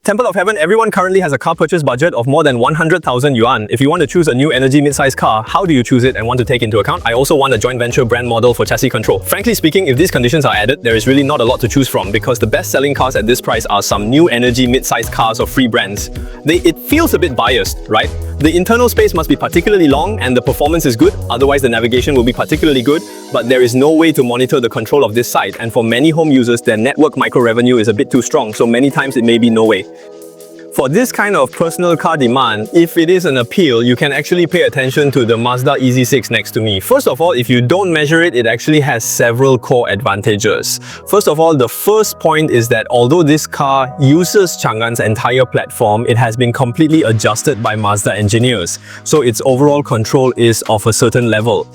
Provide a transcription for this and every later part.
Temple of Heaven, everyone currently has a car purchase budget of more than 100,000 yuan. If you want to choose a new energy mid-size car, how do you choose it and want to take into account? I also want a joint venture brand model for chassis control. Frankly speaking, if these conditions are added, there is really not a lot to choose from because the best-selling cars at this price are some new energy mid-size cars of free brands. It feels a bit biased, right? The internal space must be particularly long and the performance is good, otherwise the navigation will be particularly good, but there is no way to monitor the control of this side, and for many home users, their network micro-revenue is a bit too strong, so many times it may be no way. For this kind of personal car demand, if it is an appeal, you can actually pay attention to the Mazda EZ-6 next to me. First of all, if you don't measure it, it actually has several core advantages. First of all, the first point is that although this car uses Chang'an's entire platform, it has been completely adjusted by Mazda engineers, so its overall control is of a certain level.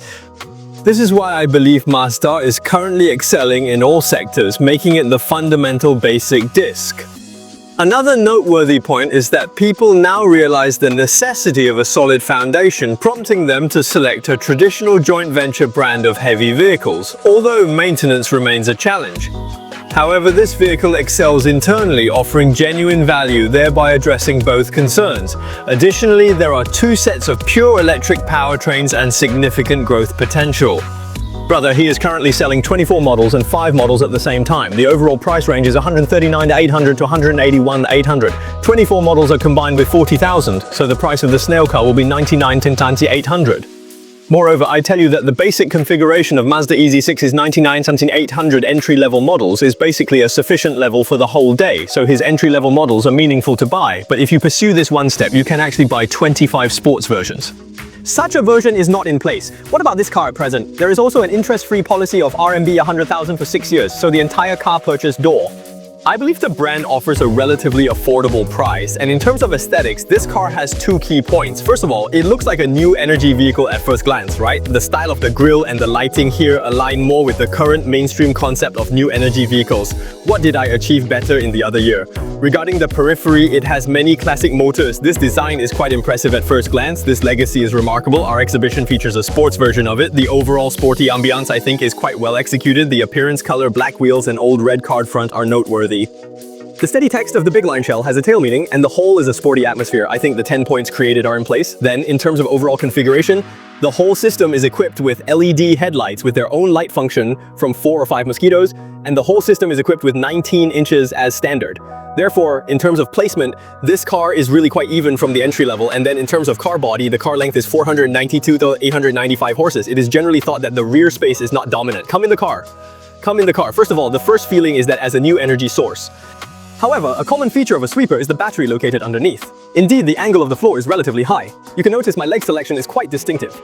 This is why I believe Mazda is currently excelling in all sectors, making it the fundamental basic disc. Another noteworthy point is that people now realize the necessity of a solid foundation, prompting them to select a traditional joint venture brand of heavy vehicles, although maintenance remains a challenge. However, this vehicle excels internally, offering genuine value, thereby addressing both concerns. Additionally, there are 2 sets of pure electric powertrains and significant growth potential. Brother, he is currently selling 24 models and 5 models at the same time. The overall price range is 139,800 to 181,800. 24 models are combined with 40,000, so the price of the snail car will be 99,800. Moreover, I tell you that the basic configuration of Mazda EZ-6's 99,800 entry-level models is basically a sufficient level for the whole day, so his entry-level models are meaningful to buy. But if you pursue this one step, you can actually buy 25 sports versions. Such a version is not in place. What about this car at present? There is also an interest-free policy of RMB 100,000 for 6 years, so the entire car purchase door. I believe the brand offers a relatively affordable price, and in terms of aesthetics, this car has 2 key points. First of all, it looks like a new energy vehicle at first glance, right? The style of the grille and the lighting here align more with the current mainstream concept of new energy vehicles. What did I achieve better in the other year? Regarding the periphery, it has many classic motors. This design is quite impressive at first glance. This legacy is remarkable. Our exhibition features a sports version of it. The overall sporty ambiance, I think, is quite well executed. The appearance, color, black wheels, and old red card front are noteworthy. The steady text of the big line shell has a tail meaning, and the whole is a sporty atmosphere. I think the 10 points created are in place. Then, in terms of overall configuration, the whole system is equipped with LED headlights with their own light function from 4 or 5 mosquitoes, and the whole system is equipped with 19 inches as standard. Therefore, in terms of placement, this car is really quite even from the entry level, and then in terms of car body, the car length is 492 to 895 horses. It is generally thought that the rear space is not dominant. Come in the car. Come in the car. First of all, the first feeling is that as a new energy source. However, a common feature of a sweeper is the battery located underneath. Indeed, the angle of the floor is relatively high. You can notice my leg selection is quite distinctive.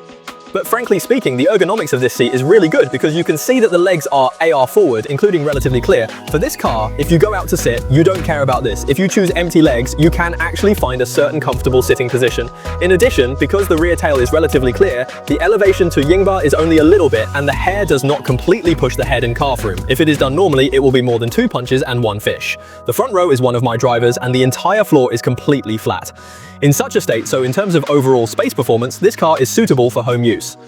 But frankly speaking, the ergonomics of this seat is really good because you can see that the legs are AR forward, including relatively clear. For this car, if you go out to sit, you don't care about this. If you choose empty legs, you can actually find a certain comfortable sitting position. In addition, because the rear tail is relatively clear, the elevation to yingba is only a little bit and the hair does not completely push the head and calf room. If it is done normally, it will be more than 2 punches and 1 fish. The front row is one of my drivers and the entire floor is completely flat. In such a state, so in terms of overall space performance, this car is suitable for home use.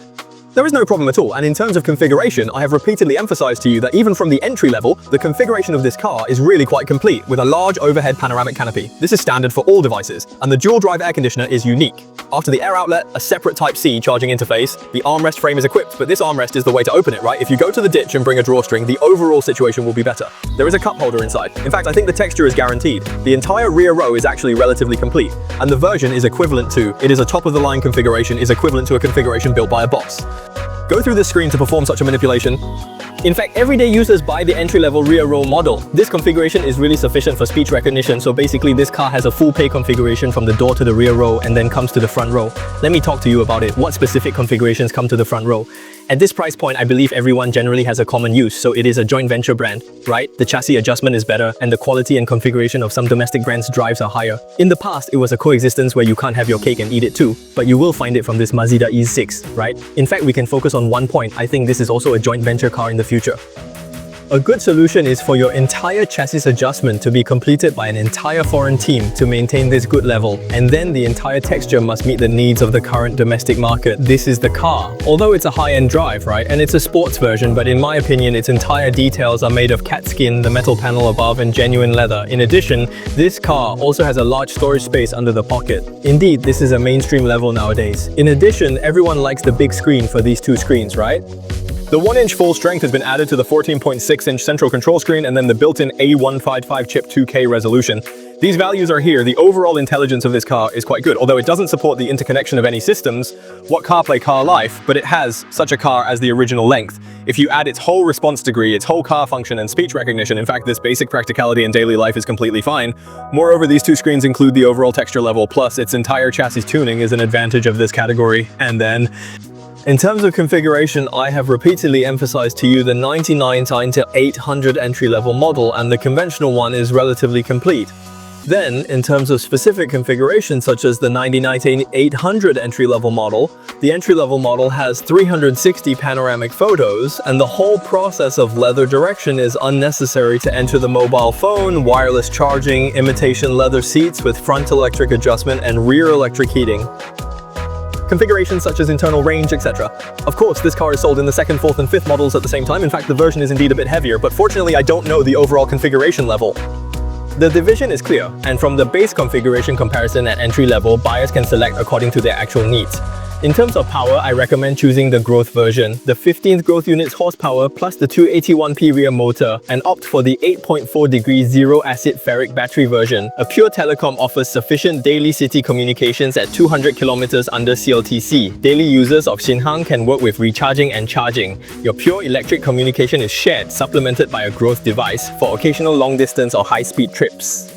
There is no problem at all, and in terms of configuration, I have repeatedly emphasized to you that even from the entry level, the configuration of this car is really quite complete, with a large overhead panoramic canopy. This is standard for all devices, and the dual-drive air conditioner is unique. After the air outlet, a separate Type-C charging interface, the armrest frame is equipped, but this armrest is the way to open it, right? If you go to the ditch and bring a drawstring, the overall situation will be better. There is a cup holder inside. In fact, I think the texture is guaranteed. The entire rear row is actually relatively complete, and the version is equivalent to, it is a top-of-the-line configuration, is equivalent to a configuration built by a boss. Go through the screen to perform such a manipulation. In fact, everyday users buy the entry-level rear row model. This configuration is really sufficient for speech recognition, so basically this car has a full pay configuration from the door to the rear row and then comes to the front row. Let me talk to you about it. What specific configurations come to the front row? At this price point, I believe everyone generally has a common use, so it is a joint venture brand, right? The chassis adjustment is better, and the quality and configuration of some domestic brands' drives are higher. In the past, it was a coexistence where you can't have your cake and eat it too, but you will find it from this Mazda EZ-6, right? In fact, we can focus on one point. I think this is also a joint venture car in the future. A good solution is for your entire chassis adjustment to be completed by an entire foreign team to maintain this good level, and then the entire texture must meet the needs of the current domestic market. This is the car. Although it's a high-end drive, right, and it's a sports version, but in my opinion its entire details are made of cat skin, the metal panel above, and genuine leather. In addition, this car also has a large storage space under the pocket. Indeed, this is a mainstream level nowadays. In addition, everyone likes the big screen for these two screens, right? The 1-inch full strength has been added to the 14.6-inch central control screen and then the built-in A155 chip 2K resolution. These values are here. The overall intelligence of this car is quite good, although it doesn't support the interconnection of any systems, what CarPlay car life, but it has such a car as the original length. If you add its whole response degree, its whole car function and speech recognition, in fact this basic practicality in daily life is completely fine. Moreover, these two screens include the overall texture level, plus its entire chassis tuning is an advantage of this category. And then, in terms of configuration, I have repeatedly emphasized to you the 99-800 entry-level model, and the conventional one is relatively complete. Then, in terms of specific configuration such as the 99-800 entry-level model, the entry-level model has 360 panoramic photos, and the whole process of leather direction is unnecessary to enter the mobile phone, wireless charging, imitation leather seats with front electric adjustment and rear electric heating. Configurations such as internal range, etc. Of course, this car is sold in the 2nd, 4th, and 5th models at the same time. In fact, the version is indeed a bit heavier, but fortunately I don't know the overall configuration level. The division is clear, and from the base configuration comparison at entry level, buyers can select according to their actual needs. In terms of power, I recommend choosing the growth version, the 15th growth units horsepower plus the 281p rear motor, and opt for the 8.4-degree zero-acid ferric battery version. A pure telecom offers sufficient daily city communications at 200 km under CLTC. Daily users of Xinhang can work with recharging and charging. Your pure electric communication is shared, supplemented by a growth device for occasional long-distance or high-speed trips.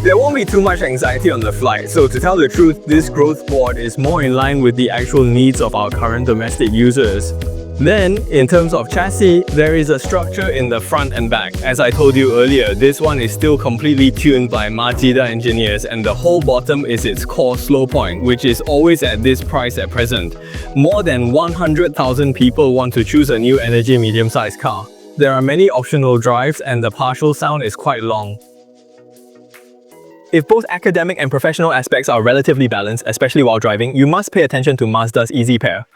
There won't be too much anxiety on the flight, so to tell the truth, this growth board is more in line with the actual needs of our current domestic users. Then, in terms of chassis, there is a structure in the front and back. As I told you earlier, this one is still completely tuned by Mazda engineers, and the whole bottom is its core slow point, which is always at this price at present. More than 100,000 people want to choose a new energy medium-sized car. There are many optional drives, and the partial sound is quite long. If both academic and professional aspects are relatively balanced, especially while driving, you must pay attention to Mazda's EZ pair.